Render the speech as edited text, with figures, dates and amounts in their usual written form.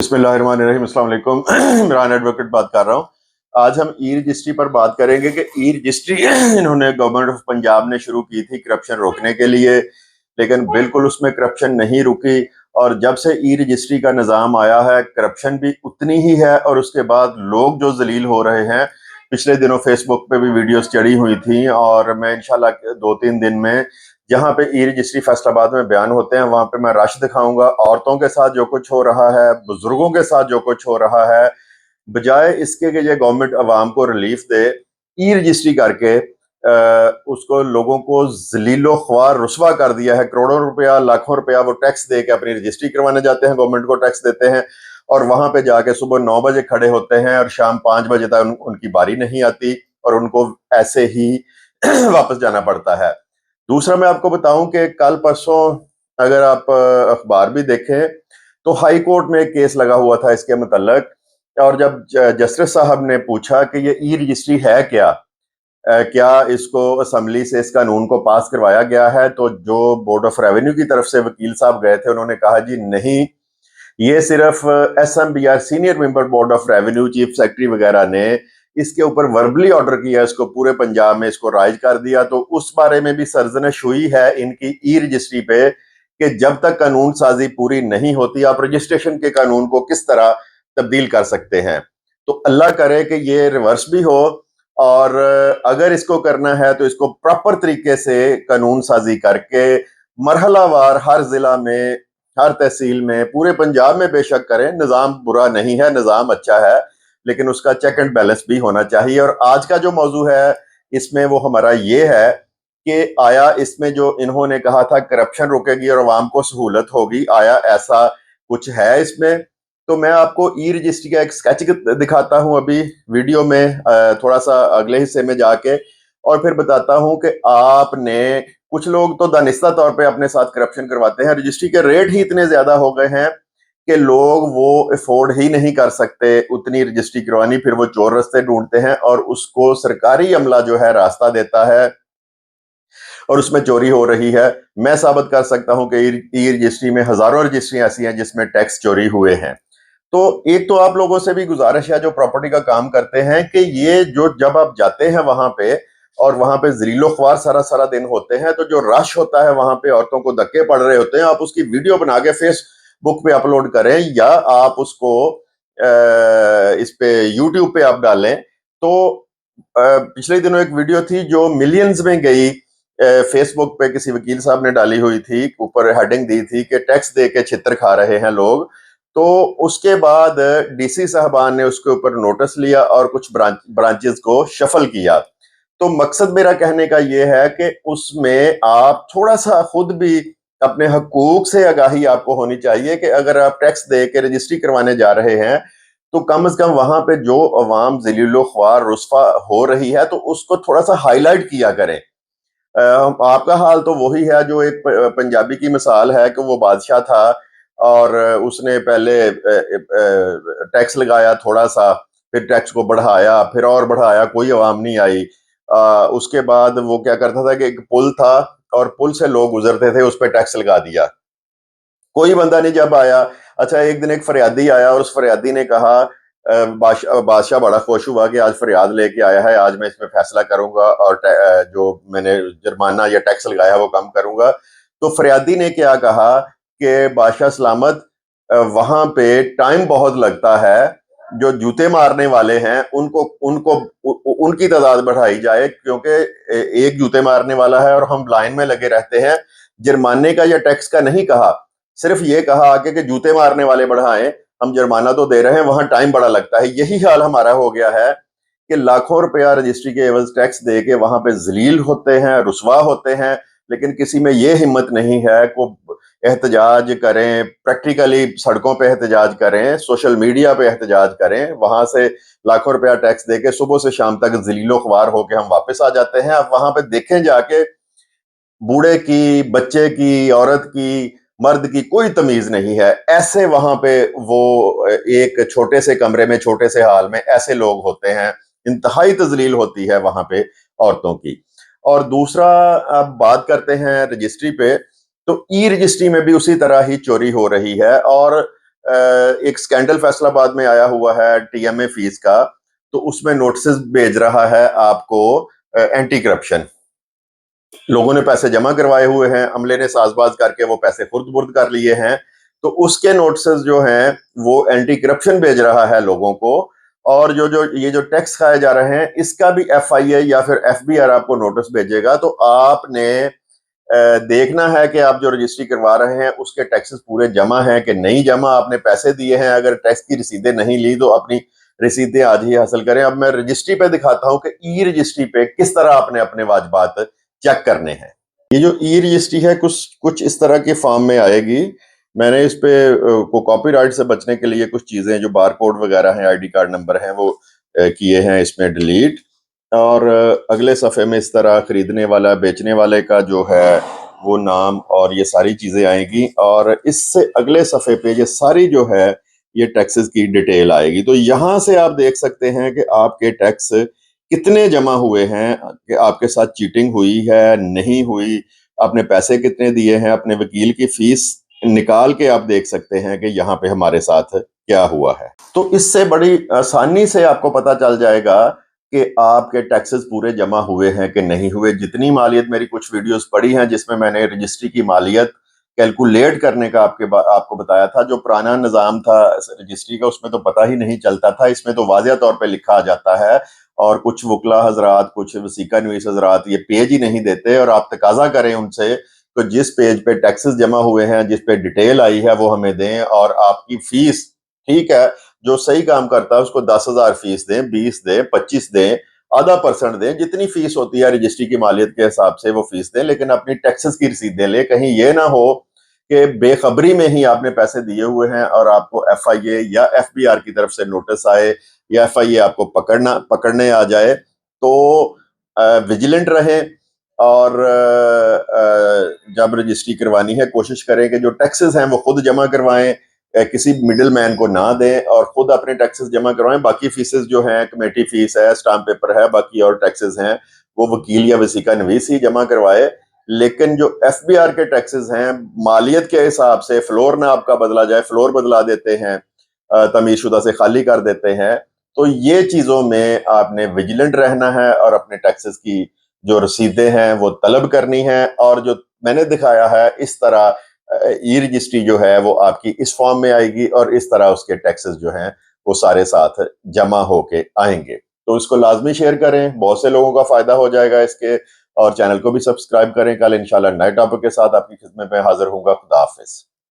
बिस्मिल्लाहिर्रहमानिर्रहीम, अस्सलाम वालेकुम। इमरान एडवोकेट बात कर रहा हूँ। आज हम ई रजिस्ट्री पर बात करेंगे कि ई रजिस्ट्री इन्होंने गवर्नमेंट ऑफ पंजाब ने शुरू की थी करप्शन रोकने के लिए, लेकिन बिल्कुल उसमें करप्शन नहीं रुकी। और जब से ई रजिस्ट्री का निज़ाम आया है, करप्शन भी उतनी ही है। और उसके बाद लोग जो जलील हो रहे हैं, पिछले दिनों फेसबुक पे भी वीडियोस चढ़ी हुई थी, और मैं इंशाल्लाह 2-3 दिन में जहाँ पे ई रजिस्ट्री फैसलाबाद में बयान होते हैं वहां पे मैं रश दिखाऊंगा। औरतों के साथ जो कुछ हो रहा है, बुजुर्गों के साथ जो कुछ हो रहा है, बजाय इसके कि ये गवर्नमेंट अवाम को रिलीफ दे, ई रजिस्ट्री करके उसको लोगों को जलीलो ख्वार रुसवा कर दिया है। करोड़ों रुपया, लाखों रुपया वो टैक्स दे के अपनी रजिस्ट्री करवाने जाते हैं, गवर्नमेंट को टैक्स देते हैं, और वहां पे जाके सुबह 9 बजे खड़े होते हैं और शाम 5 बजे तक उनकी बारी नहीं आती, और उनको ऐसे ही वापस जाना पड़ता है। दूसरा मैं आपको बताऊं कि कल परसों अगर आप अखबार भी देखें तो हाई कोर्ट में एक केस लगा हुआ था इसके मुतल्लक। और जब जस्टिस साहब ने पूछा कि ये ई रजिस्ट्री है क्या, क्या इसको असम्बली से इस कानून को पास करवाया गया है, तो जो बोर्ड ऑफ रेवेन्यू की तरफ से वकील साहब गए थे उन्होंने कहा जी नहीं, ये सिर्फ SMBR senior member board of revenue, chief secretary वगैरह ने इसके ऊपर वर्बली ऑर्डर किया, इसको पूरे पंजाब में इसको राइज कर दिया। तो उस बारे में भी सर्जनश हुई है इनकी ई रजिस्ट्री पे कि जब तक कानून साजी पूरी नहीं होती, आप रजिस्ट्रेशन के कानून को किस तरह तब्दील कर सकते हैं। तो अल्लाह करे कि ये रिवर्स भी हो, और अगर इसको करना है तो इसको प्रॉपर तरीके से कानून साजी करके मरहलावार हर जिला में, हर तहसील में, पूरे पंजाब में बेशक करें। निज़ाम बुरा नहीं है, निज़ाम अच्छा है, लेकिन उसका चेक एंड बैलेंस भी होना चाहिए। और आज का जो मौजू है इसमें वो हमारा ये है कि आया इसमें जो इन्होंने कहा था करप्शन रुकेगी और आवाम को सहूलत होगी, आया ऐसा कुछ है इसमें? तो मैं आपको ई रजिस्ट्री का एक स्केच दिखाता हूं अभी वीडियो में, थोड़ा सा अगले हिस्से में जाके, और फिर बताता हूं कि आपने, कुछ लोग तो दानिस्ता तौर पे अपने साथ करप्शन करवाते हैं। रजिस्ट्री के रेट ही इतने ज्यादा हो गए हैं कि लोग वो अफोर्ड ही नहीं कर सकते उतनी रजिस्ट्री करवानी, फिर वो चोर रास्ते ढूंढते हैं और उसको सरकारी अमला जो है रास्ता देता है, और उसमें चोरी हो रही है। मैं साबित कर सकता हूं कि ई रजिस्ट्री में हजारों रजिस्ट्री ऐसी हैं जिसमें टैक्स चोरी हुए हैं। तो एक तो आप लोगों से भी गुजारिश है जो प्रॉपर्टी का काम करते हैं कि ये जो, जब आप जाते हैं वहां पे और वहां पे जलीलो ख्वार सारा सारा दिन होते हैं, तो जो रश होता है वहां पे, औरतों को धक्के पड़ रहे होते हैं, आप उसकी वीडियो बना के फेसबुक पे अपलोड करें, या आप उसको इस पे यूट्यूब पे आप डालें। तो पिछले दिनों एक वीडियो थी जो मिलियंस में गई, फेसबुक पे किसी वकील साहब ने डाली हुई थी, ऊपर हेडिंग दी थी कि टैक्स दे के छितर खा रहे हैं लोग। तो उसके बाद डीसी साहबान ने उसके ऊपर नोटिस लिया और कुछ ब्रांचेस को शफल किया। तो मकसद मेरा कहने का यह है कि उसमें आप थोड़ा सा खुद भी अपने हकूक से आगाही आपको होनी चाहिए कि अगर आप टैक्स दे के रजिस्ट्री करवाने जा रहे हैं तो कम से कम वहां पे जो अवाम जलीलो ख्वार रुस्वा हो रही है तो उसको थोड़ा सा हाईलाइट किया करें। आपका हाल तो वही है जो एक पंजाबी की मिसाल है कि वो बादशाह था और उसने पहले टैक्स लगाया थोड़ा सा, फिर टैक्स को बढ़ाया, फिर और बढ़ाया, कोई अवाम नहीं आई। उसके बाद वो क्या करता था कि एक पुल था और पुल से लोग गुजरते थे, उस पर टैक्स लगा दिया, कोई बंदा नहीं जब आया। अच्छा, एक दिन एक फरियादी आया और उस फरियादी ने कहा, बादशाह बड़ा खुश हुआ कि आज फरियाद लेके आया है, आज मैं इसमें फैसला करूंगा और जो मैंने जुर्माना या टैक्स लगाया है वो कम करूंगा। तो फरियादी ने क्या कहा कि बादशाह सलामत, वहां पे टाइम बहुत लगता है, जो जूते मारने वाले हैं उनको उनको उनकी तादाद बढ़ाई जाए, क्योंकि एक जूते मारने वाला है और हम लाइन में लगे रहते हैं। जुर्माने का या टैक्स का नहीं कहा, सिर्फ ये कहा आके कि जूते मारने वाले बढ़ाएं, हम जुर्माना तो दे रहे हैं, वहां टाइम बड़ा लगता है। यही हाल हमारा हो गया है कि लाखों रुपया रजिस्ट्री के एवज टैक्स दे के वहां पे जलील होते हैं, रुसवा होते हैं, लेकिन किसी में ये हिम्मत नहीं है को एहतजाज करें, प्रैक्टिकली सड़कों पे एहतजाज करें, सोशल मीडिया पे एहतजाज करें, वहां से लाखों रुपया टैक्स दे के सुबह से शाम तक जलीलो ख्वार होके हम वापस आ जाते हैं। अब वहां पे देखें जाके, बूढ़े की, बच्चे की, औरत की, मर्द की कोई तमीज नहीं है। ऐसे वहां पे वो एक छोटे से कमरे में, छोटे से हाल में ऐसे लोग होते हैं, इंतहाई तजलील होती है वहां पे औरतों की। और दूसरा, अब बात करते हैं रजिस्ट्री पे, तो ई रजिस्ट्री में भी उसी तरह ही चोरी हो रही है। और ایک سکینڈل فیصل آباد میں آیا ہوا ہے ٹی ایم اے فیس کا، تو اس میں نوٹسز بھیج رہا ہے آپ کو اینٹی کرپشن. لوگوں نے پیسے جمع کروائے ہوئے ہیں، عملے نے ساز باز کر کے وہ پیسے خرد برد کر لیے ہیں، تو اس کے نوٹسز جو ہیں وہ اینٹی کرپشن بھیج رہا ہے لوگوں کو. اور یہ جو ٹیکس کھائے جا رہے ہیں اس کا بھی ایف آئی اے یا پھر ایف بی آر آپ کو نوٹس بھیجے گا. تو آپ نے دیکھنا ہے کہ آپ جو رجسٹری کروا رہے ہیں اس کے ٹیکسز پورے جمع ہیں کہ نہیں جمع. آپ نے پیسے دیے ہیں، اگر ٹیکس کی رسیدیں نہیں لی تو اپنی رسیدیں آج ہی حاصل کریں. اب میں رجسٹری پہ دکھاتا ہوں کہ ای رجسٹری پہ کس طرح آپ نے اپنے واجبات چیک کرنے ہیں. یہ جو ای رجسٹری ہے کچھ اس طرح کے فارم میں آئے گی. میں نے اس پہ کاپی رائٹ سے بچنے کے لیے کچھ چیزیں جو بار کوڈ وغیرہ ہیں، آئی ڈی کارڈ نمبر ہیں، وہ کیے ہیں اس میں ڈیلیٹ. اور اگلے صفحے میں اس طرح خریدنے والا بیچنے والے کا جو ہے وہ نام اور یہ ساری چیزیں آئیں گی. اور اس سے اگلے صفحے پہ یہ ساری جو ہے یہ ٹیکسز کی ڈیٹیل آئے گی. تو یہاں سے آپ دیکھ سکتے ہیں کہ آپ کے ٹیکس کتنے جمع ہوئے ہیں، کہ آپ کے ساتھ چیٹنگ ہوئی ہے نہیں ہوئی، آپ نے پیسے کتنے دیے ہیں. اپنے وکیل کی فیس نکال کے آپ دیکھ سکتے ہیں کہ یہاں پہ ہمارے ساتھ کیا ہوا ہے. تو اس سے بڑی آسانی سے آپ کو پتہ چل جائے گا کہ آپ کے ٹیکسز پورے جمع ہوئے ہیں کہ نہیں ہوئے. جتنی مالیت میری کچھ ویڈیوز پڑی ہیں جس میں نے رجسٹری کی مالیت کیلکولیٹ کرنے کا آپ کو بتایا تھا. جو پرانا نظام تھا رجسٹری کا اس میں تو پتہ ہی نہیں چلتا تھا، اس میں تو واضح طور پہ لکھا آ جاتا ہے. اور کچھ وکلا حضرات، کچھ وثیقہ نویس حضرات یہ پیج ہی نہیں دیتے، اور آپ تقاضا کریں ان سے کہ جس پیج پہ ٹیکسز جمع ہوئے ہیں، جس پہ ڈیٹیل آئی ہے وہ ہمیں دیں. اور آپ کی فیس، ٹھیک ہے، جو صحیح کام کرتا ہے اس کو 10,000 فیس دیں، 20 دیں، 25 دیں، ½ % دیں. جتنی فیس ہوتی ہے رجسٹری کی مالیت کے حساب سے وہ فیس دیں، لیکن اپنی ٹیکسز کی رسیدیں لیں. کہیں یہ نہ ہو کہ بے خبری میں ہی آپ نے پیسے دیے ہوئے ہیں اور آپ کو ایف آئی اے یا ایف بی آر کی طرف سے نوٹس آئے یا ایف آئی اے آپ کو پکڑنے آ جائے. تو ویجیلنٹ رہیں، اور جب رجسٹری کروانی ہے کوشش کریں کہ جو ٹیکسز ہیں وہ خود جمع کروائیں، کسی مڈل مین کو نہ دیں، اور خود اپنے ٹیکسز جمع کروائیں. باقی فیسز جو ہیں، کمیٹی فیس ہے، اسٹامپ پیپر ہے، باقی اور ٹیکسز ہیں وہ وکیل یا وثیقہ نویس ہی جمع کروائے. لیکن جو ایف بی آر کے ٹیکسز ہیں مالیت کے حساب سے فلور نہ آپ کا بدلا جائے، فلور بدلا دیتے ہیں، تمیز شدہ سے خالی کر دیتے ہیں. تو یہ چیزوں میں آپ نے ویجیلنٹ رہنا ہے اور اپنے ٹیکسز کی جو رسیدیں ہیں وہ طلب کرنی ہیں. اور جو میں نے دکھایا ہے اس طرح ای رجسٹری جو ہے وہ آپ کی اس فارم میں آئے گی، اور اس طرح اس کے ٹیکسز جو ہیں وہ سارے ساتھ جمع ہو کے آئیں گے. تو اس کو لازمی شیئر کریں، بہت سے لوگوں کا فائدہ ہو جائے گا اس کے. اور چینل کو بھی سبسکرائب کریں. کل انشاءاللہ نئے ٹاپک کے ساتھ آپ کی خدمت میں حاضر ہوں گا. خدا حافظ.